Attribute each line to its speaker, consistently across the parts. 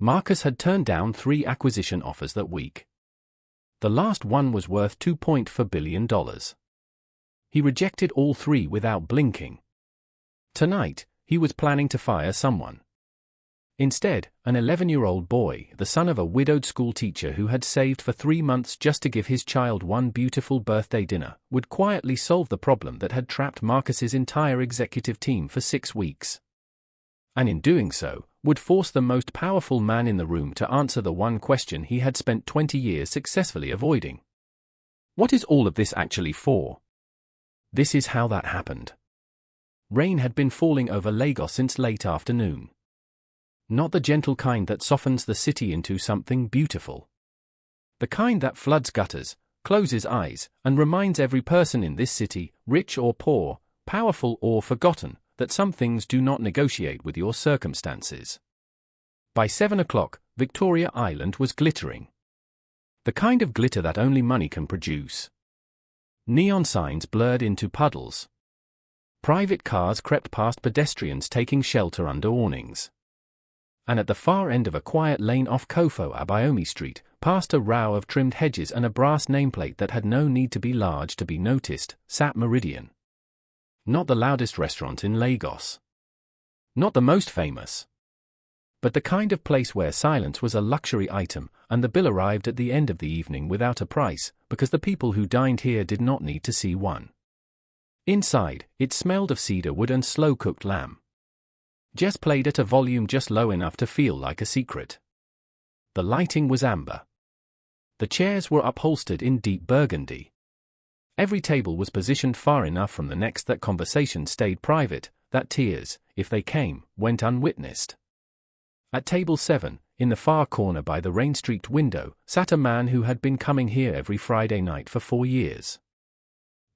Speaker 1: Marcus had turned down 3 acquisition offers that week. The last one was worth $2.4 billion. He rejected all 3 without blinking. Tonight, he was planning to fire someone. Instead, an 11-year-old boy, the son of a widowed schoolteacher who had saved for 3 months just to give his child one beautiful birthday dinner, would quietly solve the problem that had trapped Marcus's entire executive team for 6 weeks. And in doing so, would force the most powerful man in the room to answer the one question he had spent 20 years successfully avoiding. What is all of this actually for? This is how that happened. Rain had been falling over Lagos since late afternoon. Not the gentle kind that softens the city into something beautiful. The kind that floods gutters, closes eyes, and reminds every person in this city, rich or poor, powerful or forgotten, that some things do not negotiate with your circumstances. By 7 o'clock, Victoria Island was glittering. The kind of glitter that only money can produce. Neon signs blurred into puddles. Private cars crept past pedestrians taking shelter under awnings. And at the far end of a quiet lane off Kofo Abayomi Street, past a row of trimmed hedges and a brass nameplate that had no need to be large to be noticed, sat Meridian. Not the loudest restaurant in Lagos. Not the most famous. But the kind of place where silence was a luxury item, and the bill arrived at the end of the evening without a price, because the people who dined here did not need to see one. Inside, it smelled of cedar wood and slow-cooked lamb. Jazz played at a volume just low enough to feel like a secret. The lighting was amber. The chairs were upholstered in deep burgundy. Every table was positioned far enough from the next that conversation stayed private, that tears, if they came, went unwitnessed. At table 7, in the far corner by the rain-streaked window, sat a man who had been coming here every Friday night for 4 years.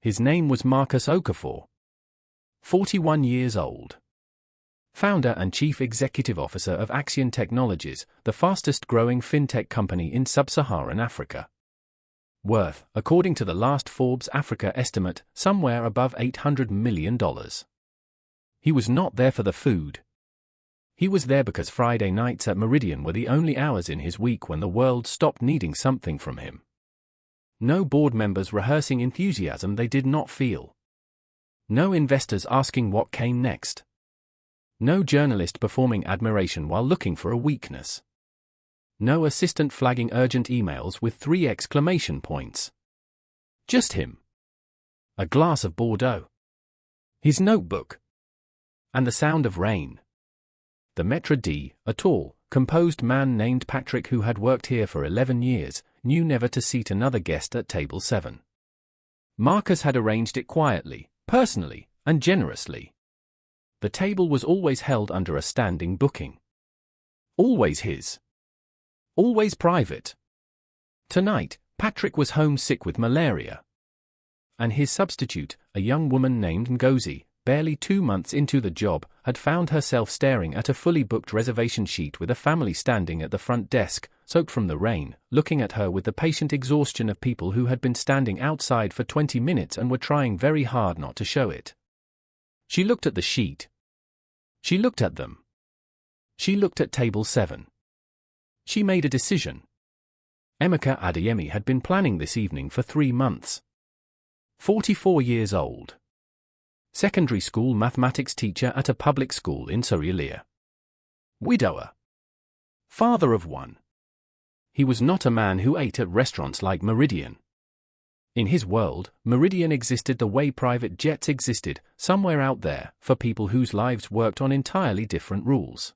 Speaker 1: His name was Marcus Okafor. 41 years old. Founder and Chief Executive Officer of Axion Technologies, the fastest-growing fintech company in sub-Saharan Africa. Worth, according to the last Forbes Africa estimate, somewhere above $800 million. He was not there for the food. He was there because Friday nights at Meridian were the only hours in his week when the world stopped needing something from him. No board members rehearsing enthusiasm they did not feel. No investors asking what came next. No journalist performing admiration while looking for a weakness. No assistant flagging urgent emails with 3 exclamation points. Just him. A glass of Bordeaux. His notebook. And the sound of rain. The maître d', a tall, composed man named Patrick who had worked here for 11 years, knew never to seat another guest at table 7. Marcus had arranged it quietly, personally, and generously. The table was always held under a standing booking. Always his. Always private. Tonight, Patrick was homesick with malaria. And his substitute, a young woman named Ngozi, barely 2 months into the job, had found herself staring at a fully booked reservation sheet with a family standing at the front desk, soaked from the rain, looking at her with the patient exhaustion of people who had been standing outside for 20 minutes and were trying very hard not to show it. She looked at the sheet. She looked at them. She looked at table 7. She made a decision. Emeka Adeyemi had been planning this evening for 3 months. 44 years old. Secondary school mathematics teacher at a public school in Surulere. Widower. Father of 1. He was not a man who ate at restaurants like Meridian. In his world, Meridian existed the way private jets existed, somewhere out there, for people whose lives worked on entirely different rules.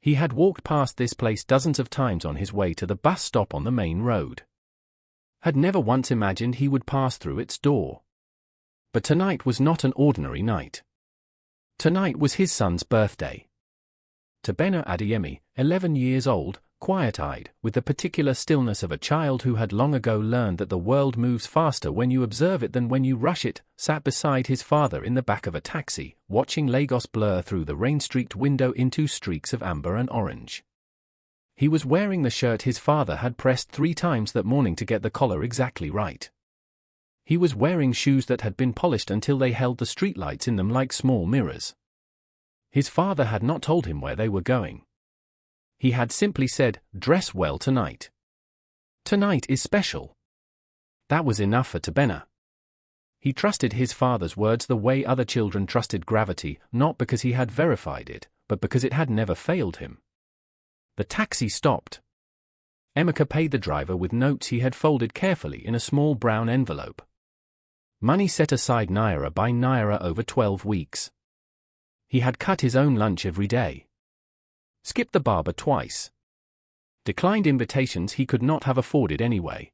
Speaker 1: He had walked past this place dozens of times on his way to the bus stop on the main road. Had never once imagined he would pass through its door. But tonight was not an ordinary night. Tonight was his son's birthday. Tobenna Adeyemi, 11 years old, quiet-eyed, with the particular stillness of a child who had long ago learned that the world moves faster when you observe it than when you rush it, sat beside his father in the back of a taxi, watching Lagos blur through the rain-streaked window into streaks of amber and orange. He was wearing the shirt his father had pressed 3 times that morning to get the collar exactly right. He was wearing shoes that had been polished until they held the streetlights in them like small mirrors. His father had not told him where they were going. He had simply said, "Dress well tonight. Tonight is special." That was enough for Tobenna. He trusted his father's words the way other children trusted gravity, not because he had verified it, but because it had never failed him. The taxi stopped. Emeka paid the driver with notes he had folded carefully in a small brown envelope. Money set aside naira by naira over 12 weeks. He had cut his own lunch every day. Skipped the barber twice. Declined invitations he could not have afforded anyway.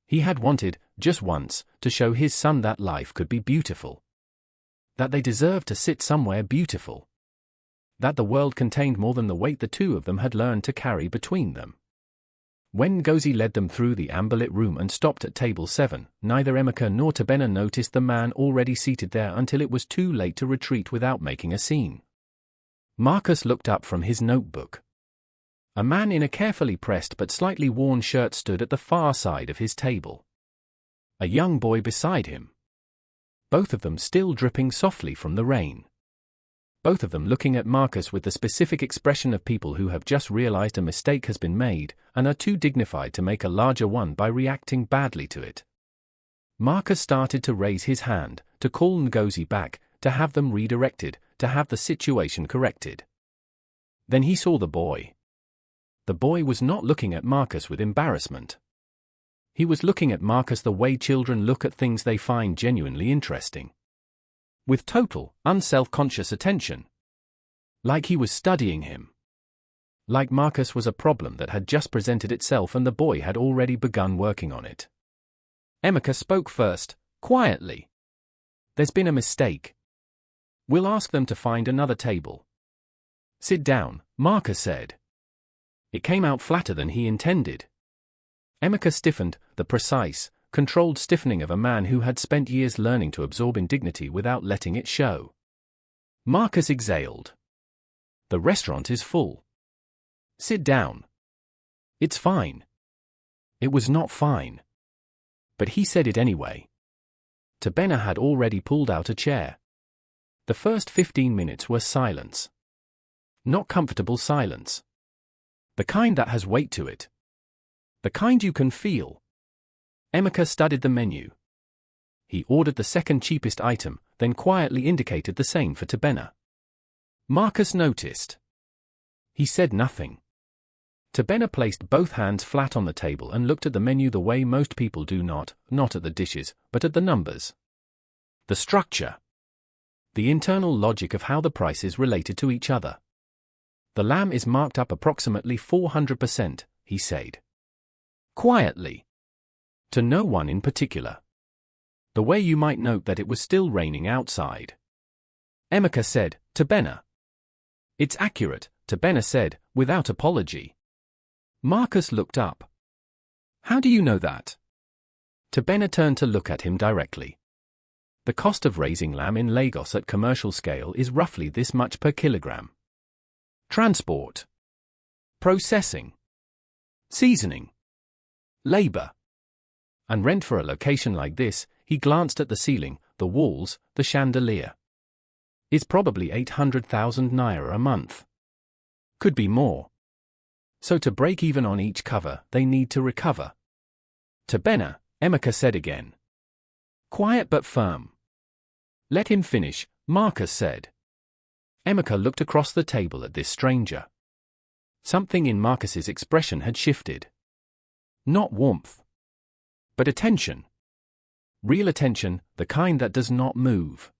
Speaker 1: He had wanted, just once, to show his son that life could be beautiful. That they deserved to sit somewhere beautiful. That the world contained more than the weight the two of them had learned to carry between them. When Ngozi led them through the amber-lit room and stopped at table 7, neither Emeka nor Tobenna noticed the man already seated there until it was too late to retreat without making a scene. Marcus looked up from his notebook. A man in a carefully pressed but slightly worn shirt stood at the far side of his table. A young boy beside him. Both of them still dripping softly from the rain. Both of them looking at Marcus with the specific expression of people who have just realized a mistake has been made, and are too dignified to make a larger one by reacting badly to it. Marcus started to raise his hand, to call Ngozi back, to have them redirected, to have the situation corrected. Then he saw the boy. The boy was not looking at Marcus with embarrassment. He was looking at Marcus the way children look at things they find genuinely interesting. With total, unself-conscious attention. Like he was studying him. Like Marcus was a problem that had just presented itself and the boy had already begun working on it. Emeka spoke first, quietly. "There's been a mistake. We'll ask them to find another table." "Sit down," Marcus said. It came out flatter than he intended. Emeka stiffened, the precise, controlled stiffening of a man who had spent years learning to absorb indignity without letting it show. Marcus exhaled. "The restaurant is full. Sit down." "It's fine." It was not fine. But he said it anyway. Tobenna had already pulled out a chair. The first 15 minutes were silence. Not comfortable silence. The kind that has weight to it. The kind you can feel. Emeka studied the menu. He ordered the second cheapest item, then quietly indicated the same for Tobenna. Marcus noticed. He said nothing. Tobenna placed both hands flat on the table and looked at the menu the way most people do, not at the dishes, but at the numbers. The structure. The internal logic of how the prices related to each other. "The lamb is marked up approximately 400%, he said. Quietly. To no one in particular. The way you might note that it was still raining outside. Emeka said, "Tobenna." "It's accurate," Tobenna said, without apology. Marcus looked up. "How do you know that?" Tobenna turned to look at him directly. "The cost of raising lamb in Lagos at commercial scale is roughly this much per kilogram. Transport. Processing. Seasoning. Labor. And rent for a location like this," he glanced at the ceiling, the walls, the chandelier. "Is probably 800,000 naira a month. Could be more. So to break even on each cover, they need to recover." "Tobenna," Emeka said again. Quiet but firm. "Let him finish," Marcus said. Emeka looked across the table at this stranger. Something in Marcus's expression had shifted. Not warmth. But attention. Real attention, the kind that does not move.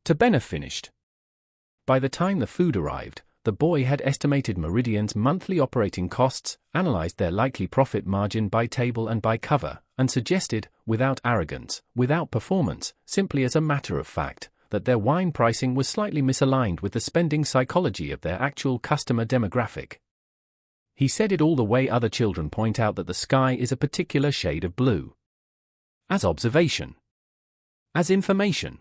Speaker 1: Tobenna finished. By the time the food arrived, the boy had estimated Meridian's monthly operating costs, analyzed their likely profit margin by table and by cover, and suggested, without arrogance, without performance, simply as a matter of fact, that their wine pricing was slightly misaligned with the spending psychology of their actual customer demographic. He said it all the way other children point out that the sky is a particular shade of blue. As observation. As information.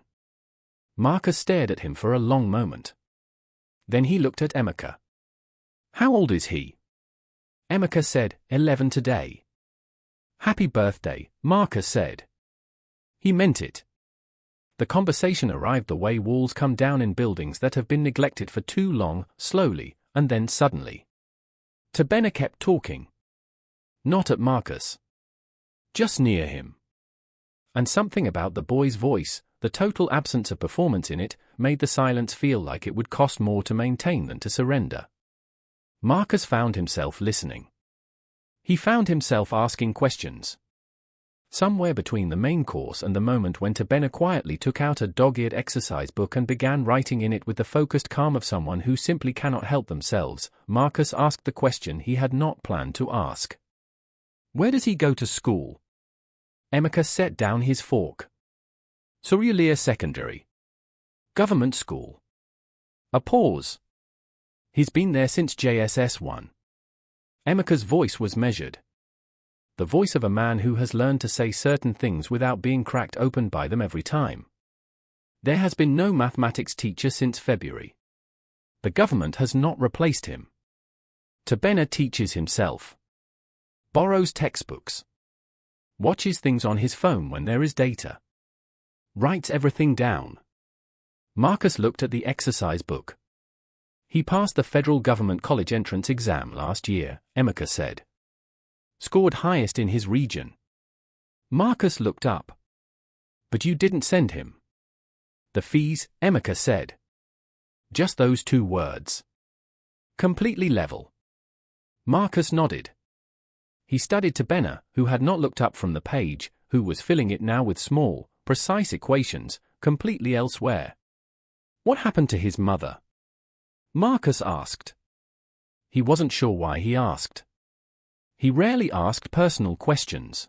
Speaker 1: Marcus stared at him for a long moment. Then he looked at Emeka. "How old is he?" Emeka said, 11 today. "Happy birthday," Marcus said. He meant it. The conversation arrived the way walls come down in buildings that have been neglected for too long, slowly, and then suddenly. Tobenna kept talking. Not at Marcus. Just near him. And something about the boy's voice, the total absence of performance in it, made the silence feel like it would cost more to maintain than to surrender. Marcus found himself listening. He found himself asking questions. Somewhere between the main course and the moment when Tobenna quietly took out a dog-eared exercise book and began writing in it with the focused calm of someone who simply cannot help themselves, Marcus asked the question he had not planned to ask. Where does he go to school? Emeka set down his fork. Surulere Secondary. Government school. A pause. He's been there since JSS 1. Emeka's voice was measured. The voice of a man who has learned to say certain things without being cracked open by them every time. There has been no mathematics teacher since February. The government has not replaced him. Tobenna teaches himself. Borrows textbooks. Watches things on his phone when there is data. Writes everything down. Marcus looked at the exercise book. He passed the federal government college entrance exam last year, Emeka said. Scored highest in his region. Marcus looked up. But you didn't send him. The fees, Emeka said. Just those 2 words. Completely level. Marcus nodded. He studied Tobenna, who had not looked up from the page, who was filling it now with small, precise equations, completely elsewhere. What happened to his mother? Marcus asked. He wasn't sure why he asked. He rarely asked personal questions.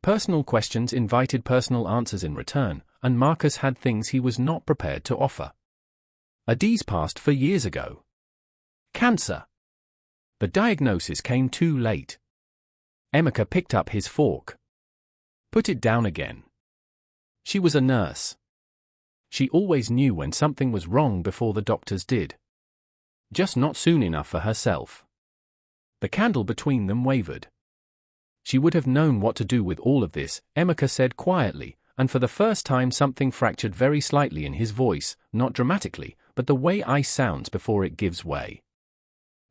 Speaker 1: Personal questions invited personal answers in return, and Marcus had things he was not prepared to offer. Adie's passed for years ago. Cancer. The diagnosis came too late. Emeka picked up his fork. Put it down again. She was a nurse. She always knew when something was wrong before the doctors did. Just not soon enough for herself. The candle between them wavered. She would have known what to do with all of this, Emeka said quietly, and for the first time something fractured very slightly in his voice, not dramatically, but the way ice sounds before it gives way.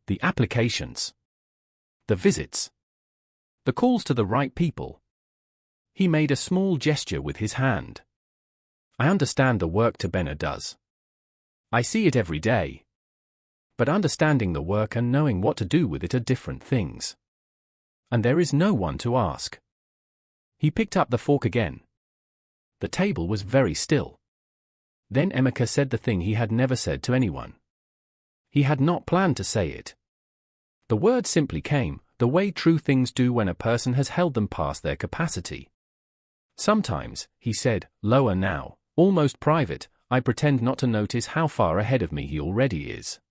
Speaker 1: The applications. The visits. The calls to the right people. He made a small gesture with his hand. I understand the work Tobenna does. I see it every day. But understanding the work and knowing what to do with it are different things. And there is no one to ask. He picked up the fork again. The table was very still. Then Emeka said the thing he had never said to anyone. He had not planned to say it. The word simply came, the way true things do when a person has held them past their capacity. Sometimes, he said, lower now, almost private, I pretend not to notice how far ahead of me he already is.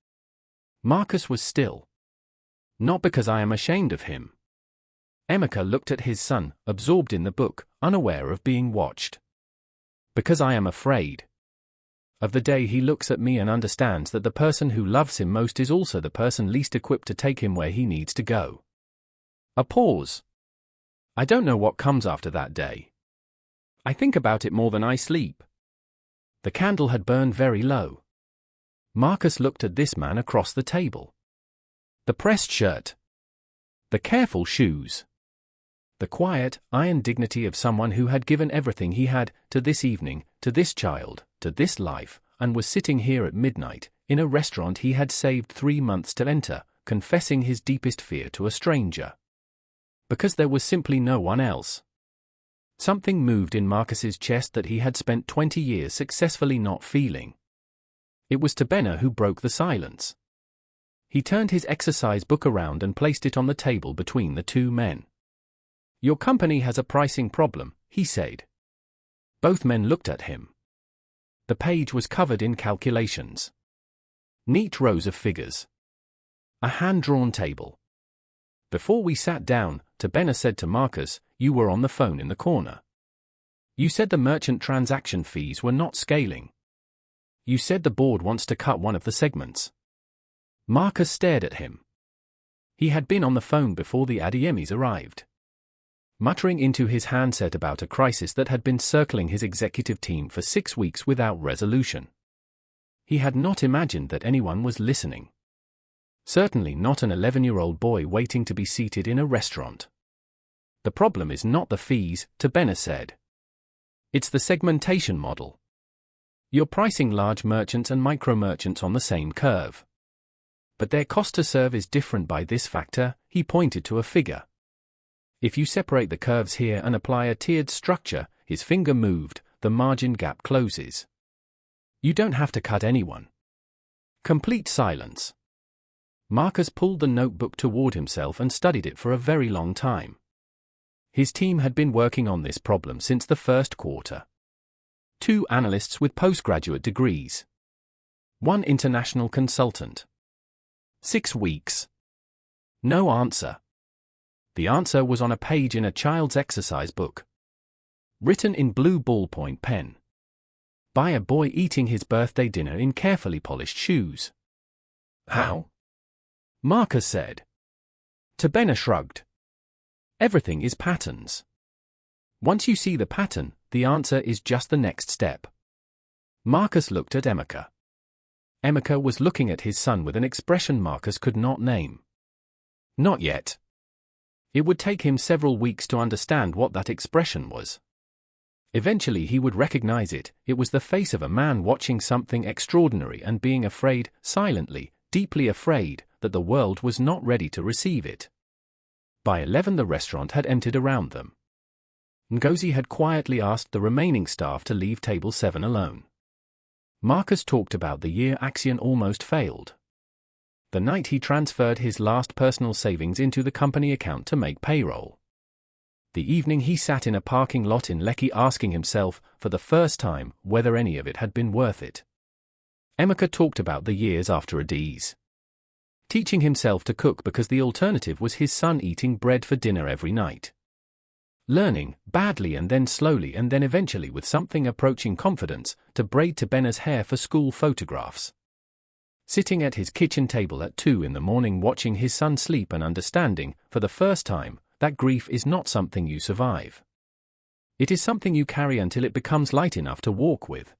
Speaker 1: Marcus was still. Not because I am ashamed of him. Emeka looked at his son, absorbed in the book, unaware of being watched. Because I am afraid. Of the day he looks at me and understands that the person who loves him most is also the person least equipped to take him where he needs to go. A pause. I don't know what comes after that day. I think about it more than I sleep. The candle had burned very low. Marcus looked at this man across the table. The pressed shirt. The careful shoes. The quiet, iron dignity of someone who had given everything he had, to this evening, to this child, to this life, and was sitting here at midnight, in a restaurant he had saved 3 months to enter, confessing his deepest fear to a stranger. Because there was simply no one else. Something moved in Marcus's chest that he had spent 20 years successfully not feeling. It was Tobenna who broke the silence. He turned his exercise book around and placed it on the table between the 2 men. Your company has a pricing problem, he said. Both men looked at him. The page was covered in calculations. Neat rows of figures. A hand-drawn table. Before we sat down, Tobenna said to Marcus, you were on the phone in the corner. You said the merchant transaction fees were not scaling. You said the board wants to cut one of the segments. Marcus stared at him. He had been on the phone before the Adeyemis arrived. Muttering into his handset about a crisis that had been circling his executive team for 6 weeks without resolution. He had not imagined that anyone was listening. Certainly not an 11-year-old boy waiting to be seated in a restaurant. The problem is not the fees, Tobenna said. It's the segmentation model. You're pricing large merchants and micro merchants on the same curve. But their cost to serve is different by this factor, he pointed to a figure. If you separate the curves here and apply a tiered structure, his finger moved, the margin gap closes. You don't have to cut anyone. Complete silence. Marcus pulled the notebook toward himself and studied it for a very long time. His team had been working on this problem since the first quarter. 2 analysts with postgraduate degrees. 1 international consultant. 6 weeks. No answer. The answer was on a page in a child's exercise book. Written in blue ballpoint pen. By a boy eating his birthday dinner in carefully polished shoes. How? Marcus said. Tobenna shrugged. Everything is patterns. Once you see the pattern, the answer is just the next step. Marcus looked at Emeka. Emeka was looking at his son with an expression Marcus could not name. Not yet. It would take him several weeks to understand what that expression was. Eventually he would recognize it. It was the face of a man watching something extraordinary and being afraid, silently, deeply afraid, that the world was not ready to receive it. By 11 the restaurant had emptied around them. Ngozi had quietly asked the remaining staff to leave table 7 alone. Marcus talked about the year Axion almost failed. The night he transferred his last personal savings into the company account to make payroll. The evening he sat in a parking lot in Lekki asking himself, for the first time, whether any of it had been worth it. Emeka talked about the years after Adeyemi. Teaching himself to cook because the alternative was his son eating bread for dinner every night. Learning, badly and then slowly and then eventually with something approaching confidence, to braid Tobenna's hair for school photographs. Sitting at his kitchen table at 2 in the morning watching his son sleep and understanding, for the first time, that grief is not something you survive. It is something you carry until it becomes light enough to walk with.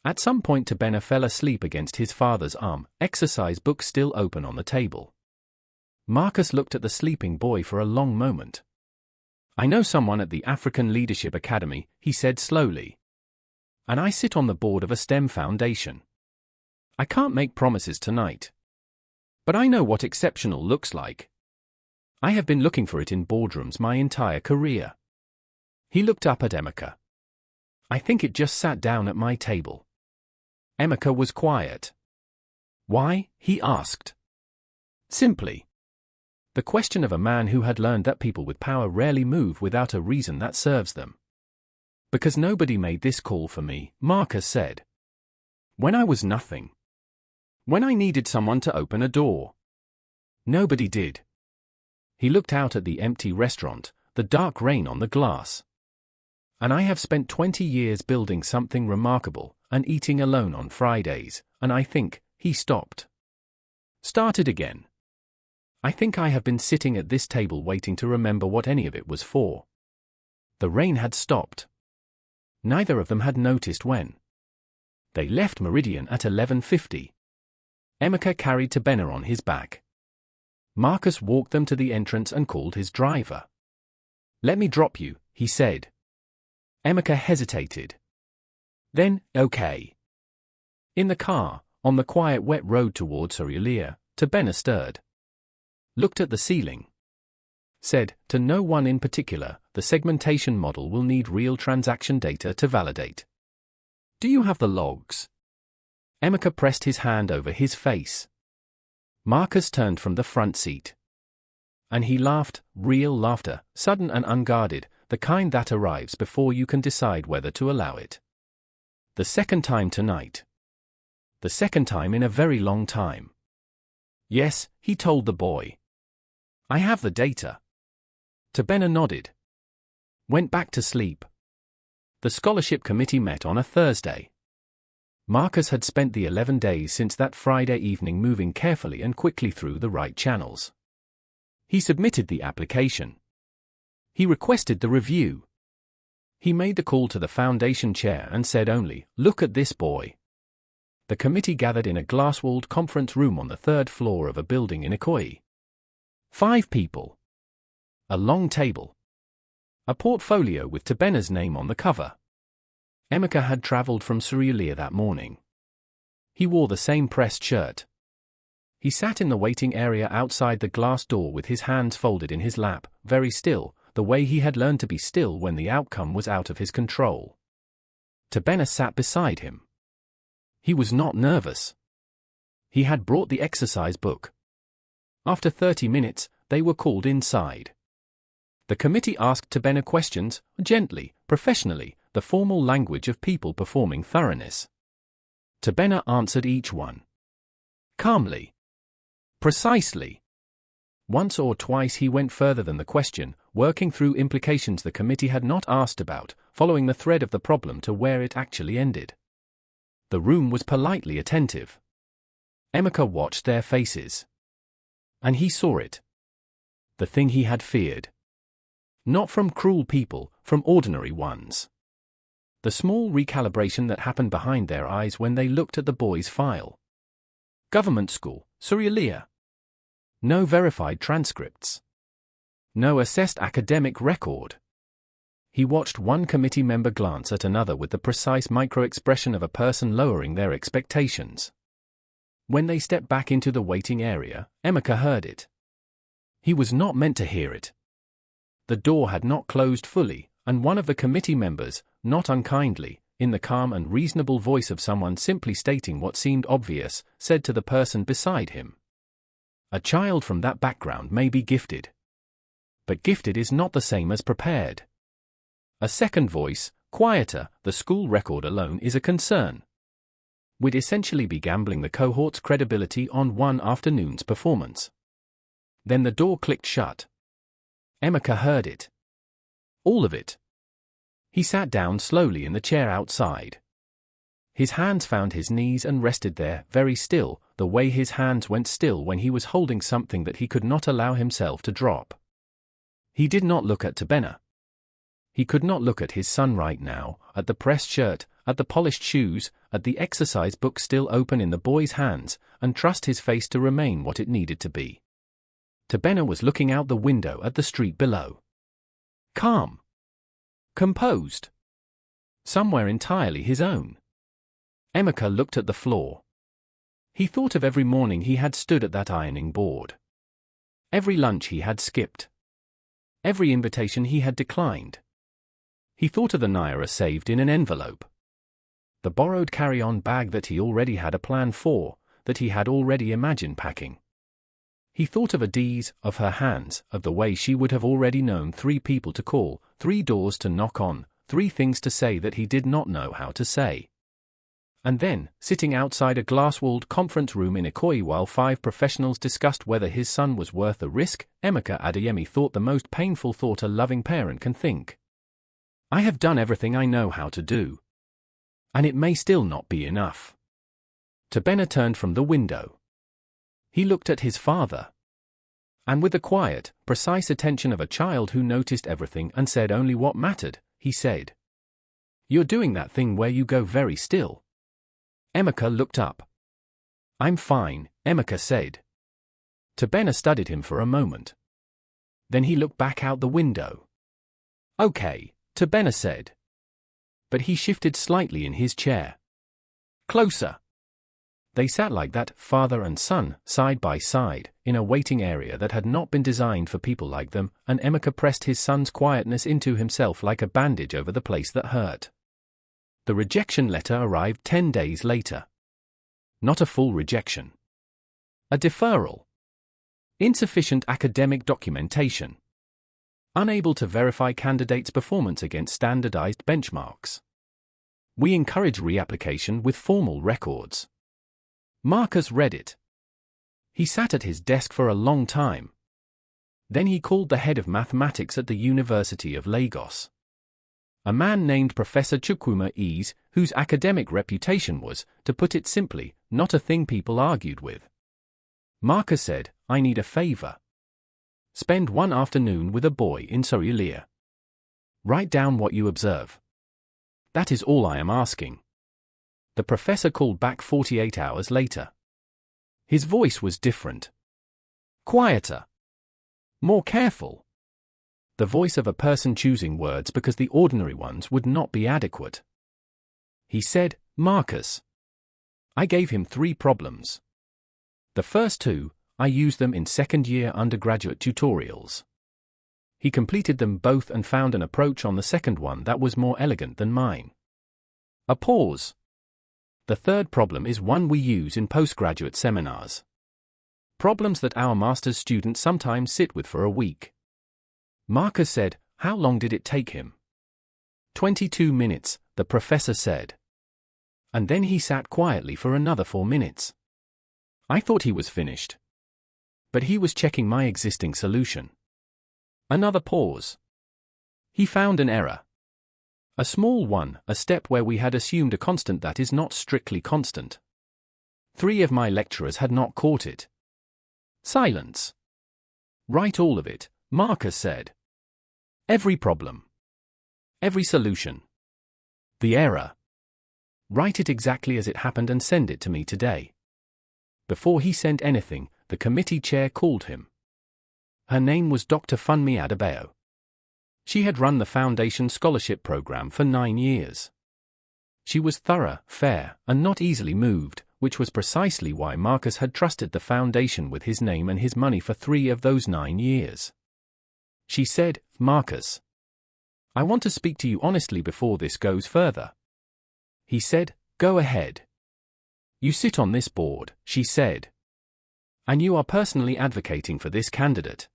Speaker 1: At some point Tobenna fell asleep against his father's arm, exercise book still open on the table. Marcus looked at the sleeping boy for a long moment. I know someone at the African Leadership Academy, he said slowly. And I sit on the board of a STEM foundation. I can't make promises tonight. But I know what exceptional looks like. I have been looking for it in boardrooms my entire career. He looked up at Emeka. I think it just sat down at my table. Emeka was quiet. Why? He asked. Simply. The question of a man who had learned that people with power rarely move without a reason that serves them. Because nobody made this call for me, Marcus said. When I was nothing. When I needed someone to open a door. Nobody did. He looked out at the empty restaurant, the dark rain on the glass. And I have spent 20 years building something remarkable, and eating alone on Fridays, and I think, he stopped. Started again. I think I have been sitting at this table waiting to remember what any of it was for. The rain had stopped. Neither of them had noticed when. They left Meridian at 11:50. Emeka carried Tobenna on his back. Marcus walked them to the entrance and called his driver. Let me drop you, he said. Emeka hesitated. Then, okay. In the car, on the quiet wet road towards Sorulia, Tobenna stirred. Looked at the ceiling. Said, to no one in particular, the segmentation model will need real transaction data to validate. Do you have the logs? Emeka pressed his hand over his face. Marcus turned from the front seat. And he laughed, real laughter, sudden and unguarded, the kind that arrives before you can decide whether to allow it. The second time tonight. The second time in a very long time. Yes, he told the boy. I have the data. Tobenna nodded. Went back to sleep. The scholarship committee met on a Thursday. Marcus had spent the 11 days since that Friday evening moving carefully and quickly through the right channels. He submitted the application. He requested the review. He made the call to the foundation chair and said only, look at this boy. The committee gathered in a glass-walled conference room on the third floor of a building in Ikoyi. 5 people. A long table. A portfolio with Tobenna's name on the cover. Emeka had travelled from Surulere that morning. He wore the same pressed shirt. He sat in the waiting area outside the glass door with his hands folded in his lap, very still, the way he had learned to be still when the outcome was out of his control. Tobenna sat beside him. He was not nervous. He had brought the exercise book. After 30 minutes, they were called inside. The committee asked Tobenna questions, gently, professionally, the formal language of people performing thoroughness. Tobenna answered each one. Calmly. Precisely. Once or twice he went further than the question, working through implications the committee had not asked about, following the thread of the problem to where it actually ended. The room was politely attentive. Emeka watched their faces. And he saw it. The thing he had feared. Not from cruel people, from ordinary ones. The small recalibration that happened behind their eyes when they looked at the boy's file. Government school, Surulere. No verified transcripts. No assessed academic record. He watched one committee member glance at another with the precise micro-expression of a person lowering their expectations. When they stepped back into the waiting area, Emeka heard it. He was not meant to hear it. The door had not closed fully, and one of the committee members, not unkindly, in the calm and reasonable voice of someone simply stating what seemed obvious, said to the person beside him. A child from that background may be gifted. But gifted is not the same as prepared. A second voice, quieter, the school record alone is a concern. We'd essentially be gambling the cohort's credibility on one afternoon's performance. Then the door clicked shut. Emeka heard it. All of it. He sat down slowly in the chair outside. His hands found his knees and rested there, very still, the way his hands went still when he was holding something that he could not allow himself to drop. He did not look at Tobenna. He could not look at his son right now, at the pressed shirt, at the polished shoes, at the exercise book still open in the boy's hands, and trust his face to remain what it needed to be. Tobenna was looking out the window at the street below. Calm. Composed. Somewhere entirely his own. Emeka looked at the floor. He thought of every morning he had stood at that ironing board. Every lunch he had skipped. Every invitation he had declined. He thought of the naira saved in an envelope. The borrowed carry-on bag that he already had a plan for, that he had already imagined packing. He thought of Adi's, of her hands, of the way she would have already known 3 people to call, 3 doors to knock on, 3 things to say that he did not know how to say. And then, sitting outside a glass-walled conference room in Ikoyi while 5 professionals discussed whether his son was worth the risk, Emeka Adeyemi thought the most painful thought a loving parent can think. I have done everything I know how to do. And it may still not be enough. Tobenna turned from the window. He looked at his father. And with the quiet, precise attention of a child who noticed everything and said only what mattered, he said, "You're doing that thing where you go very still." Emeka looked up. "I'm fine," Emeka said. Tobenna studied him for a moment. Then he looked back out the window. "Okay," Tobenna said. But he shifted slightly in his chair. "Closer." They sat like that, father and son, side by side, in a waiting area that had not been designed for people like them, and Emeka pressed his son's quietness into himself like a bandage over the place that hurt. The rejection letter arrived 10 days later. Not a full rejection. A deferral. Insufficient academic documentation. Unable to verify candidates' performance against standardized benchmarks. We encourage reapplication with formal records. Marcus read it. He sat at his desk for a long time. Then he called the head of mathematics at the University of Lagos. A man named Professor Chukwuma Ease, whose academic reputation was, to put it simply, not a thing people argued with. Marcus said, "I need a favor. Spend one afternoon with a boy in Surulere. Write down what you observe. That is all I am asking." The professor called back 48 hours later. His voice was different. Quieter. More careful. The voice of a person choosing words because the ordinary ones would not be adequate. He said, "Marcus." I gave him 3 problems. The first 2, I used them in second-year undergraduate tutorials. He completed them both and found an approach on the second one that was more elegant than mine. A pause. The third problem is one we use in postgraduate seminars. Problems that our master's students sometimes sit with for a week. Marcus said, "How long did it take him?" 22 minutes, the professor said. And then he sat quietly for another 4 minutes. I thought he was finished. But he was checking my existing solution. Another pause. He found an error. A small one, a step where we had assumed a constant that is not strictly constant. 3 of my lecturers had not caught it. Silence. Write all of it, Marcus said. Every problem. Every solution. The error. Write it exactly as it happened and send it to me today. Before he sent anything, the committee chair called him. Her name was Dr. Funmi Adebayo. She had run the Foundation Scholarship Program for 9 years. She was thorough, fair, and not easily moved, which was precisely why Marcus had trusted the Foundation with his name and his money for 3 of those 9 years. She said, "Marcus, I want to speak to you honestly before this goes further." He said, "Go ahead." "You sit on this board," she said. "And you are personally advocating for this candidate.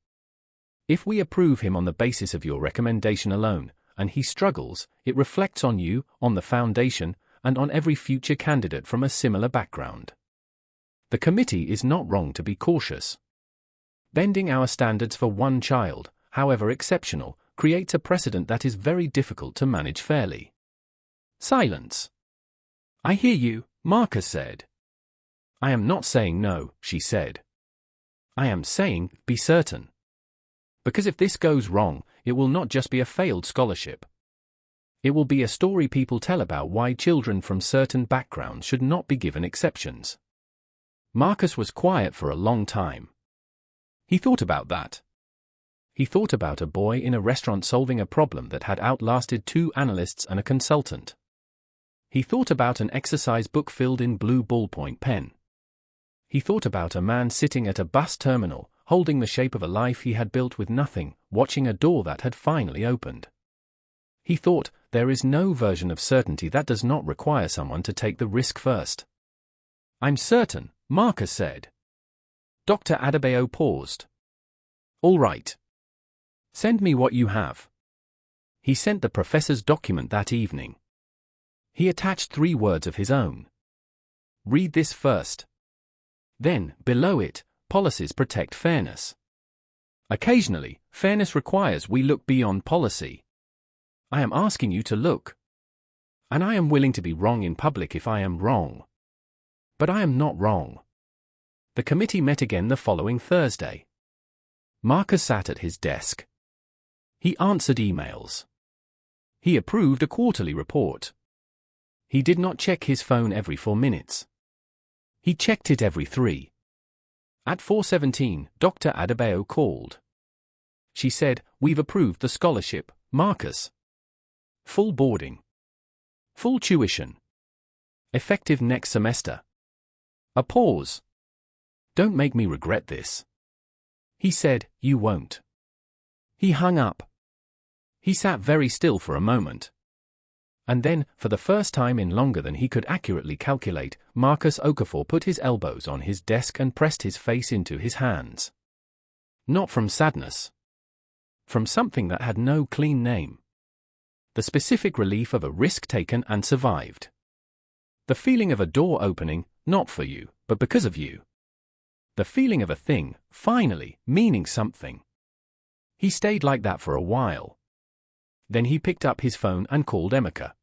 Speaker 1: If we approve him on the basis of your recommendation alone, and he struggles, it reflects on you, on the Foundation, and on every future candidate from a similar background. The committee is not wrong to be cautious. Bending our standards for one child, however exceptional, creates a precedent that is very difficult to manage fairly." Silence. "I hear you," Marcus said. "I am not saying no," she said. "I am saying, be certain. Because if this goes wrong, it will not just be a failed scholarship. It will be a story people tell about why children from certain backgrounds should not be given exceptions." Marcus was quiet for a long time. He thought about that. He thought about a boy in a restaurant solving a problem that had outlasted 2 analysts and a consultant. He thought about an exercise book filled in blue ballpoint pen. He thought about a man sitting at a bus terminal, holding the shape of a life he had built with nothing, watching a door that had finally opened. He thought, there is no version of certainty that does not require someone to take the risk first. "I'm certain," Marcus said. Dr. Adebayo paused. "All right. Send me what you have." He sent the professor's document that evening. He attached 3 words of his own. "Read this first." Then, below it, "Policies protect fairness. Occasionally, fairness requires we look beyond policy. I am asking you to look. And I am willing to be wrong in public if I am wrong. But I am not wrong." The committee met again the following Thursday. Marcus sat at his desk. He answered emails. He approved a quarterly report. He did not check his phone every 4 minutes. He checked it every 3. At 4:17, Dr. Adebayo called. She said, "We've approved the scholarship, Marcus. Full boarding. Full tuition. Effective next semester." A pause. "Don't make me regret this." He said, "You won't." He hung up. He sat very still for a moment. And then, for the first time in longer than he could accurately calculate, Marcus Okafor put his elbows on his desk and pressed his face into his hands. Not from sadness. From something that had no clean name. The specific relief of a risk taken and survived. The feeling of a door opening, not for you, but because of you. The feeling of a thing, finally, meaning something. He stayed like that for a while. Then he picked up his phone and called Emeka.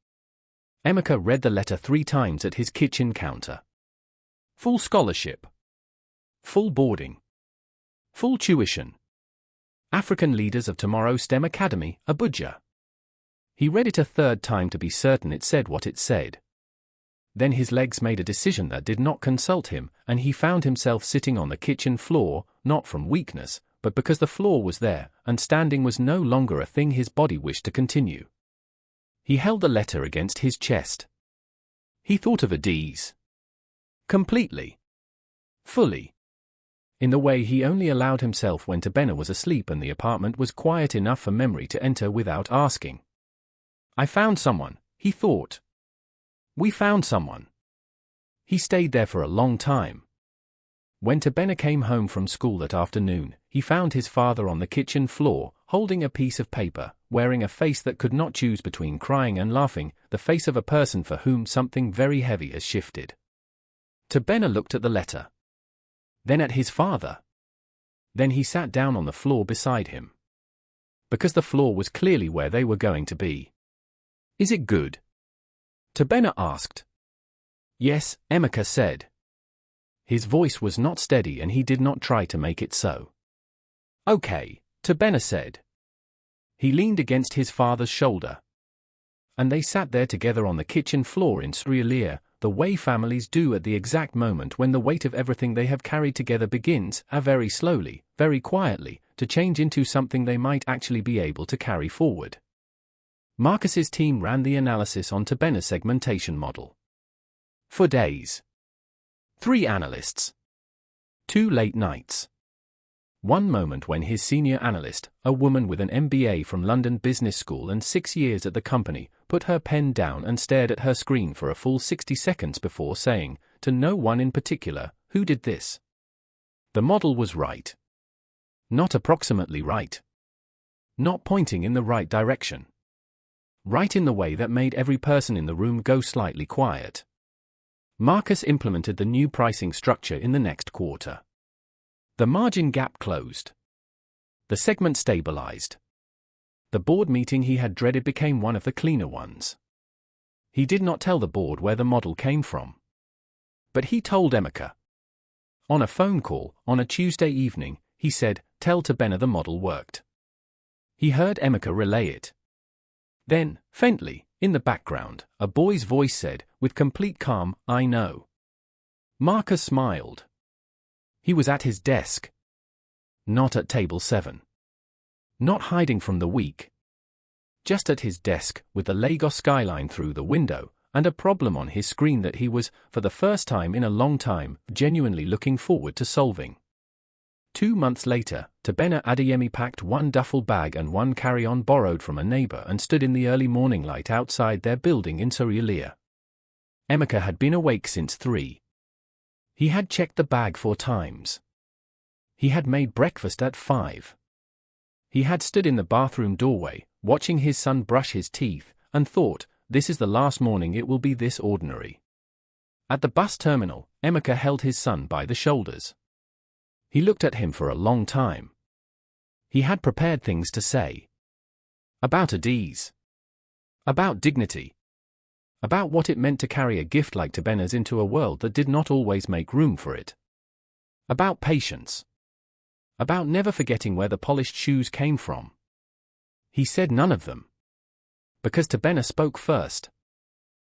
Speaker 1: Emeka read the letter 3 times at his kitchen counter. Full scholarship. Full boarding. Full tuition. African Leaders of Tomorrow STEM Academy, Abuja. He read it a 3rd time to be certain it said what it said. Then his legs made a decision that did not consult him, and he found himself sitting on the kitchen floor, not from weakness, but because the floor was there, and standing was no longer a thing his body wished to continue. He held the letter against his chest. He thought of Adeyemi. Completely. Fully. In the way he only allowed himself when Tobenna was asleep and the apartment was quiet enough for memory to enter without asking. I found someone, he thought. We found someone. He stayed there for a long time. When Tobenna came home from school that afternoon, he found his father on the kitchen floor, holding a piece of paper, wearing a face that could not choose between crying and laughing, the face of a person for whom something very heavy has shifted. Tobenna looked at the letter. Then at his father. Then he sat down on the floor beside him. Because the floor was clearly where they were going to be. Is it good? Tobenna asked. Yes, Emeka said. His voice was not steady and he did not try to make it so. Okay, Tobenna said. He leaned against his father's shoulder. And they sat there together on the kitchen floor in Sri Lanka, the way families do at the exact moment when the weight of everything they have carried together begins, very slowly, very quietly, to change into something they might actually be able to carry forward. Marcus's team ran the analysis on Tobenna's segmentation model. For days. 3 analysts. 2 late nights. One moment when his senior analyst, a woman with an MBA from London Business School and 6 years at the company, put her pen down and stared at her screen for a full 60 seconds before saying, to no one in particular, who did this? The model was right. Not approximately right. Not pointing in the right direction. Right in the way that made every person in the room go slightly quiet. Marcus implemented the new pricing structure in the next quarter. The margin gap closed. The segment stabilized. The board meeting he had dreaded became one of the cleaner ones. He did not tell the board where the model came from. But he told Emeka. On a phone call, on a Tuesday evening, he said, tell Tobenna the model worked. He heard Emeka relay it. Then, faintly, in the background, a boy's voice said, with complete calm, I know. Marcus smiled. He was at his desk. Not at table 7. Not hiding from the week. Just at his desk, with the Lagos skyline through the window, and a problem on his screen that he was, for the first time in a long time, genuinely looking forward to solving. 2 months later, Emeka Adeyemi packed 1 duffel bag and 1 carry-on borrowed from a neighbor and stood in the early morning light outside their building in Sri Lanka. Emeka had been awake since 3. He had checked the bag 4 times. He had made breakfast at 5. He had stood in the bathroom doorway, watching his son brush his teeth, and thought, this is the last morning it will be this ordinary. At the bus terminal, Emeka held his son by the shoulders. He looked at him for a long time. He had prepared things to say. About Adeyemi. About dignity. About what it meant to carry a gift like Tobenna's into a world that did not always make room for it. About patience. About never forgetting where the polished shoes came from. He said none of them. Because Tobenna spoke first.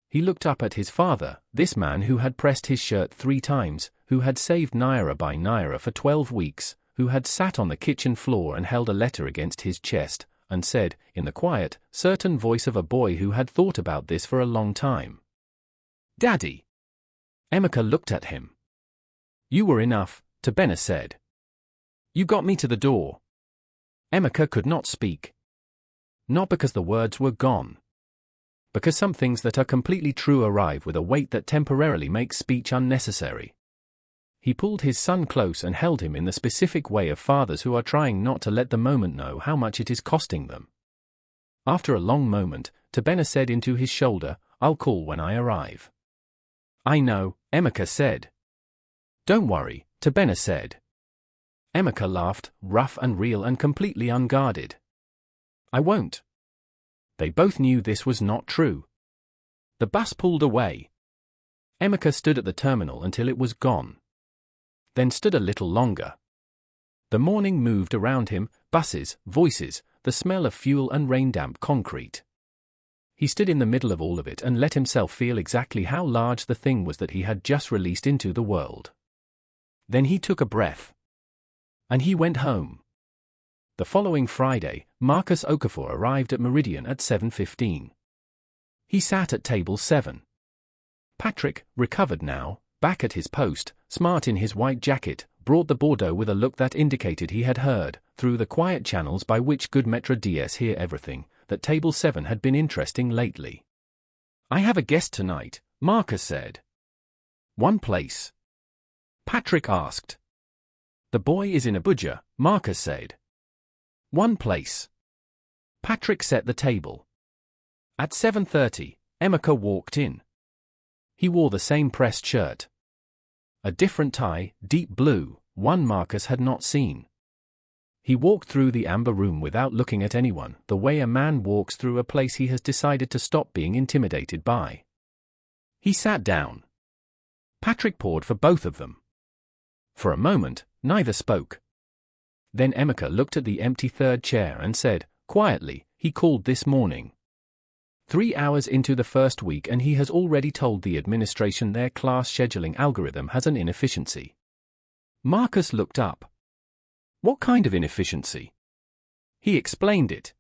Speaker 1: He looked up at his father, this man who had pressed his shirt 3 times, who had saved naira by naira for 12 weeks, who had sat on the kitchen floor and held a letter against his chest, and said, in the quiet, certain voice of a boy who had thought about this for a long time. Daddy. Emeka looked at him. You were enough, Tobenna said. You got me to the door. Emeka could not speak. Not because the words were gone. Because some things that are completely true arrive with a weight that temporarily makes speech unnecessary. He pulled his son close and held him in the specific way of fathers who are trying not to let the moment know how much it is costing them. After a long moment, Tobenna said into his shoulder, I'll call when I arrive. I know, Emeka said. Don't worry, Tobenna said. Emeka laughed, rough and real and completely unguarded. I won't. They both knew this was not true. The bus pulled away. Emeka stood at the terminal until it was gone. Then stood a little longer. The morning moved around him, buses, voices, the smell of fuel and rain-damp concrete. He stood in the middle of all of it and let himself feel exactly how large the thing was that he had just released into the world. Then he took a breath. And he went home. The following Friday, Marcus Okafor arrived at Meridian at 7:15. He sat at table 7. Patrick, recovered now, back at his post, smart in his white jacket, brought the Bordeaux with a look that indicated he had heard, through the quiet channels by which good Maître DS hear everything, that table 7 had been interesting lately. "I have a guest tonight," Marcus said. "One place?" Patrick asked. "The boy is in Abuja," Marcus said. "One place." Patrick set the table. At 7:30, Emeka walked in. He wore the same pressed shirt. A different tie, deep blue, one Marcus had not seen. He walked through the amber room without looking at anyone, the way a man walks through a place he has decided to stop being intimidated by. He sat down. Patrick poured for both of them. For a moment, neither spoke. Then Emeka looked at the empty third chair and said, quietly, "He called this morning. 3 hours into the first week and he has already told the administration their class scheduling algorithm has an inefficiency." Marcus looked up. "What kind of inefficiency?" He explained it.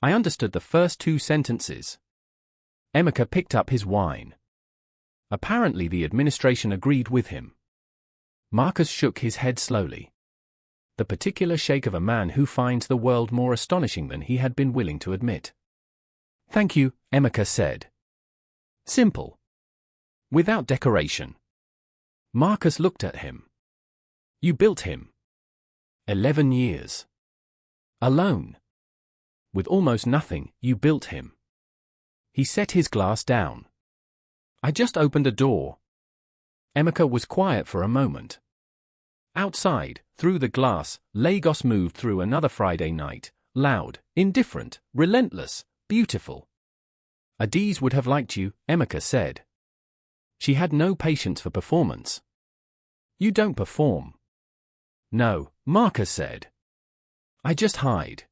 Speaker 1: "I understood the first 2 sentences." Emeka picked up his wine. Apparently the administration agreed with him. Marcus shook his head slowly. The particular shake of a man who finds the world more astonishing than he had been willing to admit. "Thank you," Emeka said. "Simple. Without decoration." Marcus looked at him. "You built him. 11 years. Alone. With almost nothing, you built him." He set his glass down. "I just opened a door." Emeka was quiet for a moment. Outside, through the glass, Lagos moved through another Friday night, loud, indifferent, relentless, beautiful. "Adiz would have liked you," Emeka said. She had no patience for performance. "You don't perform." "No," Marcus said. "I just hide."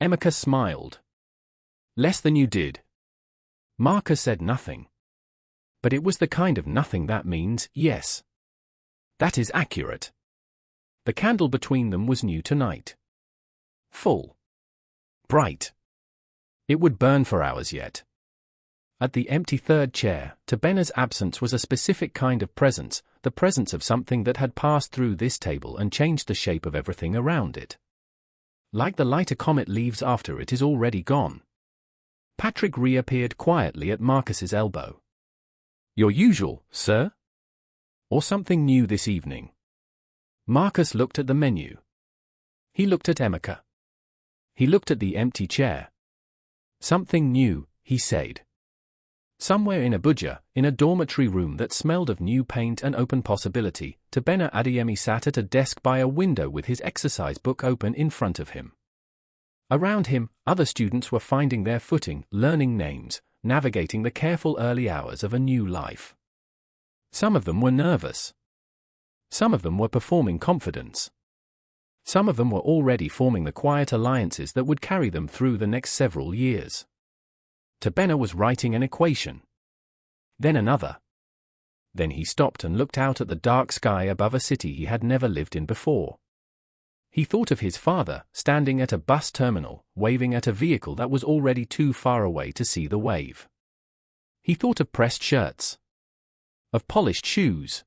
Speaker 1: Emeka smiled. "Less than you did." Marcus said nothing. But it was the kind of nothing that means yes. That is accurate. The candle between them was new tonight. Full. Bright. It would burn for hours yet. At the empty third chair, Tobenna's absence was a specific kind of presence, the presence of something that had passed through this table and changed the shape of everything around it. Like the light a comet leaves after it is already gone. Patrick reappeared quietly at Marcus's elbow. "Your usual, sir? Or something new this evening?" Marcus looked at the menu. He looked at Emeka. He looked at the empty chair. "Something new," he said. Somewhere in Abuja, in a dormitory room that smelled of new paint and open possibility, Emeka Adeyemi sat at a desk by a window with his exercise book open in front of him. Around him, other students were finding their footing, learning names, navigating the careful early hours of a new life. Some of them were nervous. Some of them were performing confidence. Some of them were already forming the quiet alliances that would carry them through the next several years. Tobenna was writing an equation. Then another. Then he stopped and looked out at the dark sky above a city he had never lived in before. He thought of his father, standing at a bus terminal, waving at a vehicle that was already too far away to see the wave. He thought of pressed shirts. Of polished shoes.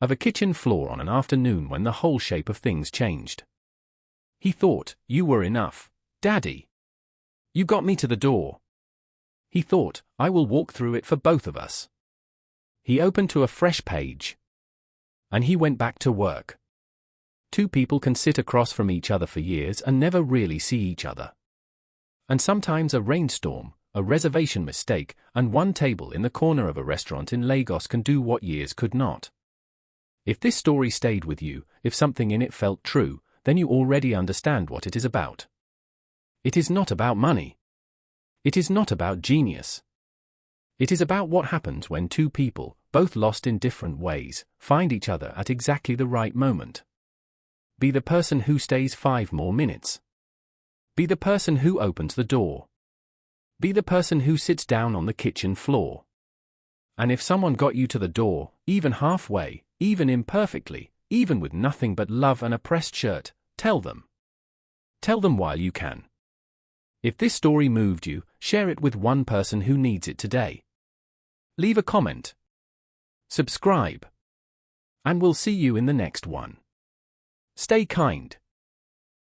Speaker 1: Of a kitchen floor on an afternoon when the whole shape of things changed. He thought, "You were enough, Daddy. You got me to the door." He thought, "I will walk through it for both of us." He opened to a fresh page. And he went back to work. 2 people can sit across from each other for years and never really see each other. And sometimes a rainstorm, a reservation mistake, and one table in the corner of a restaurant in Lagos can do what years could not. If this story stayed with you, if something in it felt true, then you already understand what it is about. It is not about money. It is not about genius. It is about what happens when 2 people, both lost in different ways, find each other at exactly the right moment. Be the person who stays 5 more minutes. Be the person who opens the door. Be the person who sits down on the kitchen floor. And if someone got you to the door, even halfway, even imperfectly, even with nothing but love and a pressed shirt, tell them. Tell them while you can. If this story moved you, share it with one person who needs it today. Leave a comment. Subscribe. And we'll see you in the next one. Stay kind.